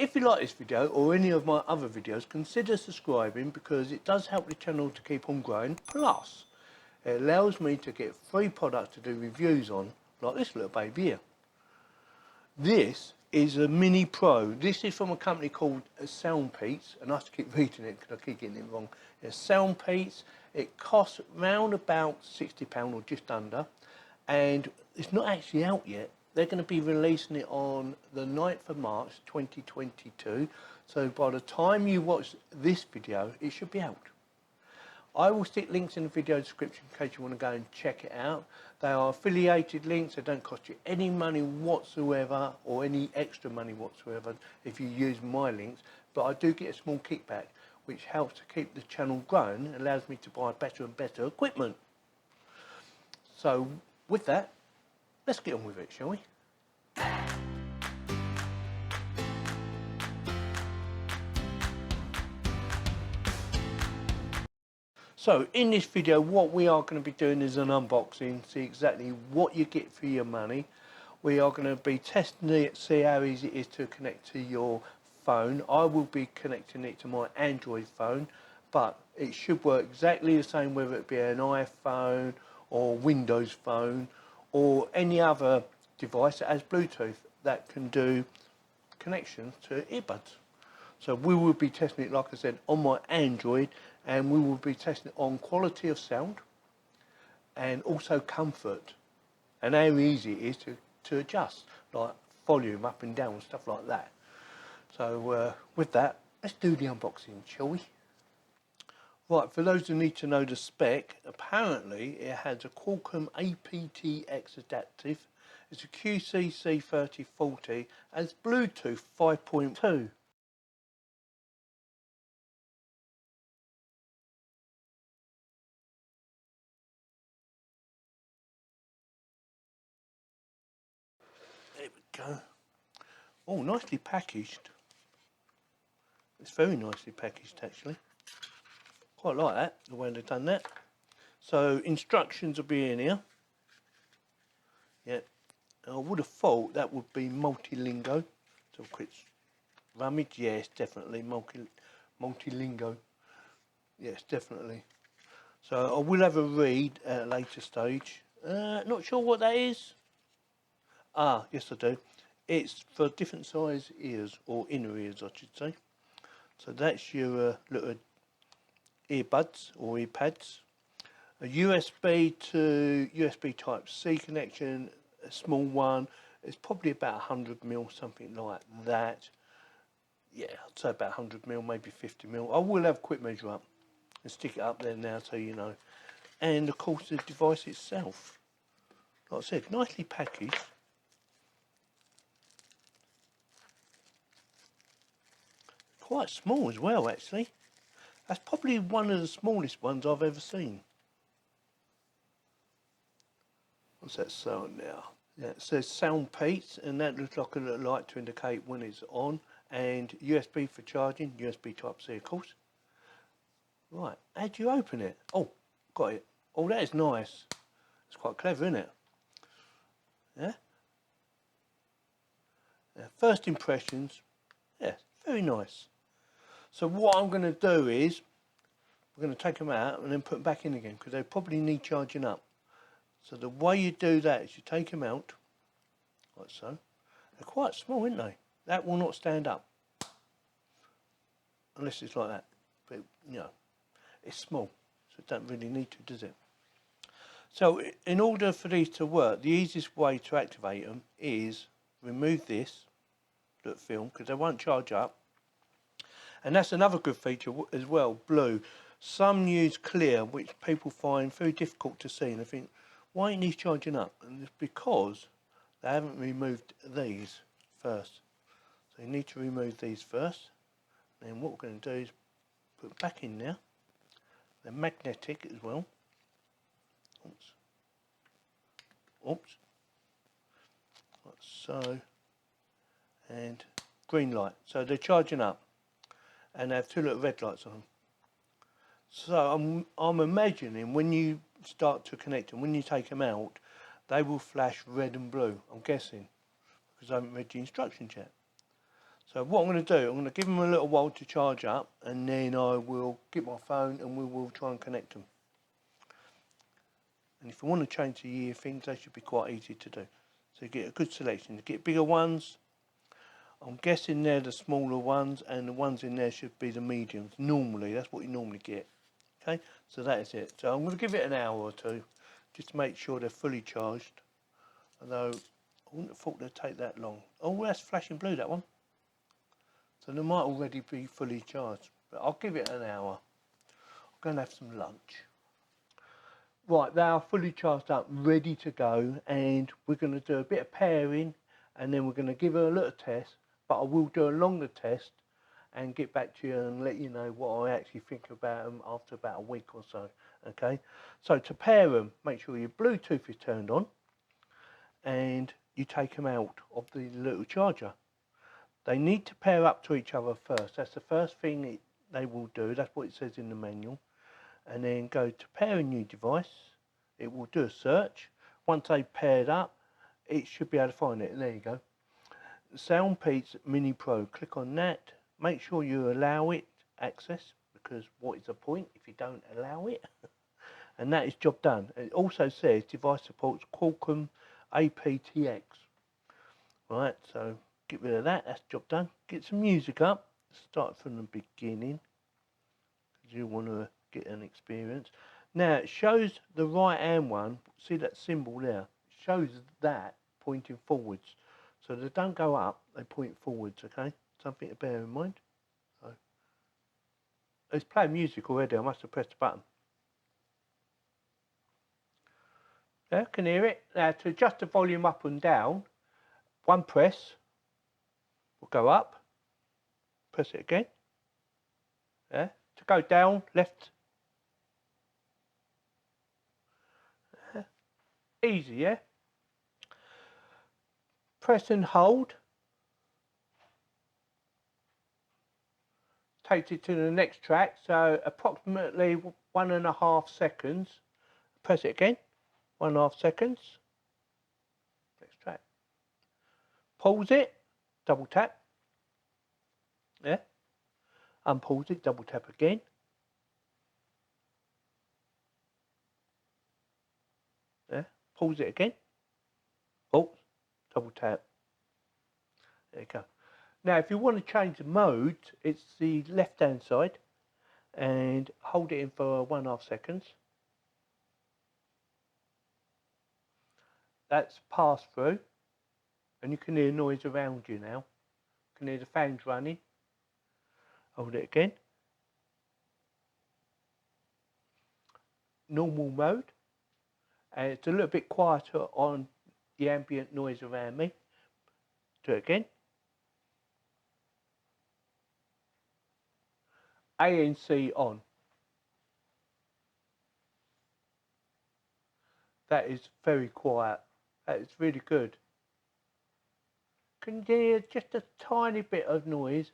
If you like this video or any of my other videos, consider subscribing because it does help the channel to keep on growing. Plus, it allows me to get free products to do reviews on, like this little baby here. This is a Mini Pro. This is from a company called SoundPEATS, and I have to keep reading it because I keep getting it wrong. It's SoundPEATS. It costs round about £60 or just under, and it's not actually out yet. They're going to be releasing it on the 9th of March 2022, so by the time you watch this video, it should be out. I will stick links in the video description in case you want to go and check it out. They are affiliated links. They don't cost you any money whatsoever or any extra money whatsoever if you use my links. But I do get a small kickback, which helps to keep the channel growing and allows me to buy better and better equipment. So with that, let's get on with it, shall we? So in this video, what we are going to be doing is an unboxing, see exactly what you get for your money. We are going to be testing it, see how easy it is to connect to your phone. I will be connecting it to my Android phone, but it should work exactly the same whether it be an iPhone or Windows phone or any other device that has Bluetooth that can do connections to earbuds. So we will be testing it, like I said, on my Android, and we will be testing it on quality of sound and also comfort and how easy it is to adjust, like volume up and down and stuff like that. So with that, let's do the unboxing, shall we? Right, for those who need to know the spec, apparently it has a Qualcomm aptX adaptive. It's a QCC3040 and it's Bluetooth 5.2. There we go. Oh, nicely packaged. It's very nicely packaged actually. Quite like that, the way they've done that. So instructions will be in here. Yeah, I would have thought that would be multilingo. So quick rummage, yes, definitely multilingo. Yes, definitely. So I will have a read at a later stage. Not sure what that is. Ah, yes I do. It's for different size ears, or inner ears I should say. So that's your little earbuds or earpads. A USB to USB type C connection, a small one. It's probably about 100mm, something like that. Yeah, I'd say about 100mm, maybe 50mm. I will have a quick measure up and stick it up there now so you know. And of course the device itself, like I said, nicely packaged. Quite small as well actually. That's probably one of the smallest ones I've ever seen. What's that sound now? Yeah, it says SoundPEATS, and that looks like a little light to indicate when it's on, and USB for charging, USB type C of course. Right, how do you open it? Oh, got it. Oh, that is nice. It's quite clever, isn't it? Yeah? First impressions, yeah, very nice. So what I'm going to do is, we're going to take them out and then put them back in again, because they probably need charging up. So the way you do that is you take them out, like so. They're quite small, aren't they? That will not stand up. Unless it's like that. But, you know, it's small, so it don't really need to, does it? So in order for these to work, the easiest way to activate them is remove this film, because they won't charge up. And that's another good feature as well, blue. Some use clear, which people find very difficult to see, and they think, why ain't these charging up? And it's because they haven't removed these first. So you need to remove these first. And what we're going to do is put them back in there. They're magnetic as well. Oops. Oops. Like so. And green light. So they're charging up. And they have two little red lights on them. So I'm imagining when you start to connect them, when you take them out, they will flash red and blue, I'm guessing, because I haven't read the instructions yet. So what I'm going to do, I'm going to give them a little while to charge up, and then I will get my phone and we will try and connect them. And if you want to change the ear things, they should be quite easy to do. So you get a good selection. You get bigger ones. I'm guessing they're the smaller ones, and the ones in there should be the mediums. Normally, that's what you normally get. Okay, so that is it. So I'm going to give it an hour or two, just to make sure they're fully charged. Although, I wouldn't have thought they'd take that long. Oh, that's flashing blue, that one. So they might already be fully charged. But I'll give it an hour. I'm going to have some lunch. Right, they are fully charged up, ready to go. And we're going to do a bit of pairing. And then we're going to give her a little test. But I will do a longer test and get back to you and let you know what I actually think about them after about a week or so. Okay, so to pair them, make sure your Bluetooth is turned on and you take them out of the little charger. They need to pair up to each other first. That's the first thing they will do. That's what it says in the manual. And then go to pair a new device. It will do a search. Once they've paired up, it should be able to find it. And there you go. SoundPEATS Mini Pro. Click on that. Make sure you allow it access, because what is the point if you don't allow it? And that is job done. It also says device supports Qualcomm aptX. Right, so get rid of that. That's job done. Get some music up. Start from the beginning, because you want to get an experience. Now it shows the right hand one. See that symbol there? It shows that pointing forwards. So they don't go up, they point forwards, okay? Something to bear in mind. So, it's playing music already, I must have pressed the button. Yeah, can hear it. Now to adjust the volume up and down, one press will go up, press it again. Yeah, to go down, left. Yeah. Easy, yeah? Press and hold. Takes it to the next track, so approximately 1.5 seconds. Press it again, 1.5 seconds. Next track. Pause it, double tap. Yeah. Unpause it, double tap again. Yeah. Pause it again. Oh, double tap. There you go. Now, if you want to change the mode, it's the left-hand side, and hold it in for 1.5 seconds. That's pass through, and you can hear noise around you now. You can hear the fans running. Hold it again. Normal mode, and it's a little bit quieter on the ambient noise around me. Do it again. ANC on. That is very quiet. That is really good. Can you hear just a tiny bit of noise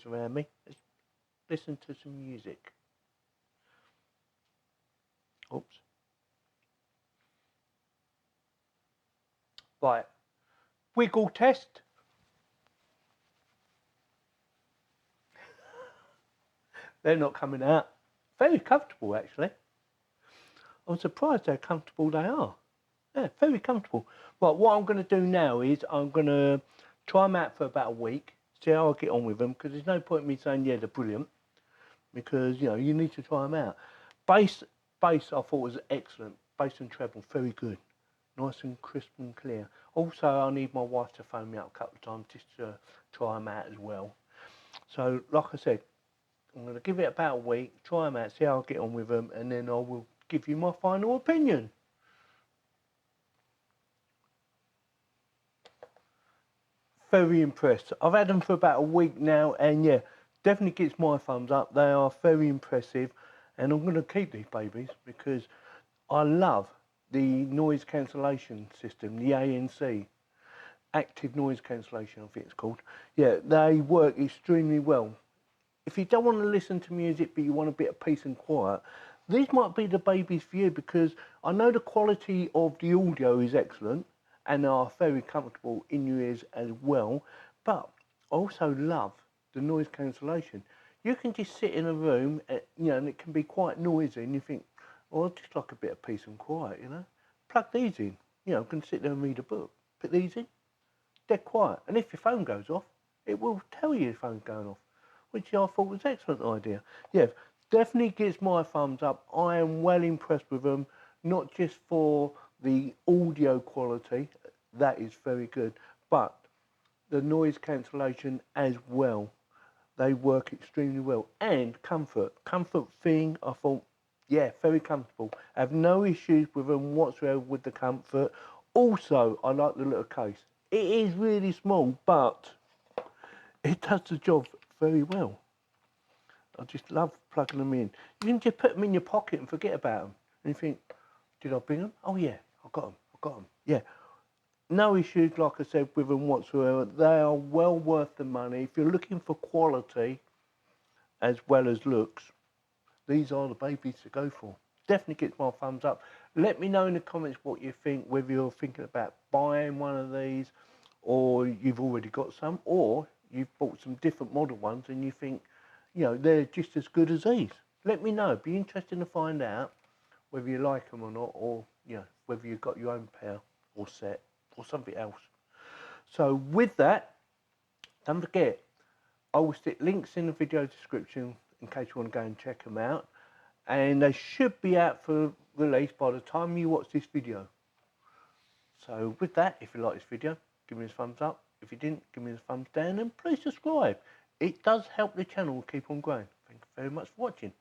around me? Let's listen to some music. Oops. Right. Wiggle test. They're not coming out. Very comfortable, actually. I'm surprised how comfortable they are. Yeah, very comfortable. Right, what I'm going to do now is I'm going to try them out for about a week, see how I get on with them, because there's no point in me saying, yeah, they're brilliant, because, you know, you need to try them out. Bass I thought was excellent. Bass and treble, very good. Nice and crisp and clear. Also, I need my wife to phone me up a couple of times just to try them out as well. So, like I said, I'm going to give it about a week, try them out, see how I get on with them, and then I will give you my final opinion. Very impressed. I've had them for about a week now, and yeah, definitely gets my thumbs up. They are very impressive, and I'm going to keep these babies because I love the noise cancellation system, the ANC, active noise cancellation, I think it's called. Yeah, they work extremely well. If you don't want to listen to music but you want a bit of peace and quiet, these might be the babies for you, because I know the quality of the audio is excellent and are very comfortable in your ears as well. But I also love the noise cancellation. You can just sit in a room, you know, and it can be quite noisy, and you think, oh, I'd just like a bit of peace and quiet, you know. Plug these in, you know, I can sit there and read a book. Put these in, dead quiet. And if your phone goes off, it will tell you your phone's going off, which I thought was an excellent idea. Yeah, definitely gives my thumbs up. I am well impressed with them, not just for the audio quality, that is very good, but the noise cancellation as well. They work extremely well. And comfort thing, I thought, yeah, very comfortable. I have no issues with them whatsoever with the comfort. Also, I like the little case. It is really small, but it does the job very well. I just love plugging them in. You can just put them in your pocket and forget about them. And you think, did I bring them? Oh yeah, I got them. Yeah. No issues, like I said, with them whatsoever. They are well worth the money. If you're looking for quality as well as looks, these are the babies to go for. Definitely gets my thumbs up. Let me know in the comments what you think, whether you're thinking about buying one of these, or you've already got some, or you've bought some different model ones and you think, you know, they're just as good as these. Let me know. Be interested to find out whether you like them or not, or, you know, whether you've got your own pair or set or something else. So with that, don't forget, I will stick links in the video description in case you want to go and check them out. And they should be out for release by the time you watch this video. So with that, if you like this video, give me a thumbs up. If you didn't, give me a thumbs down, and please subscribe. It does help the channel keep on growing. Thank you very much for watching.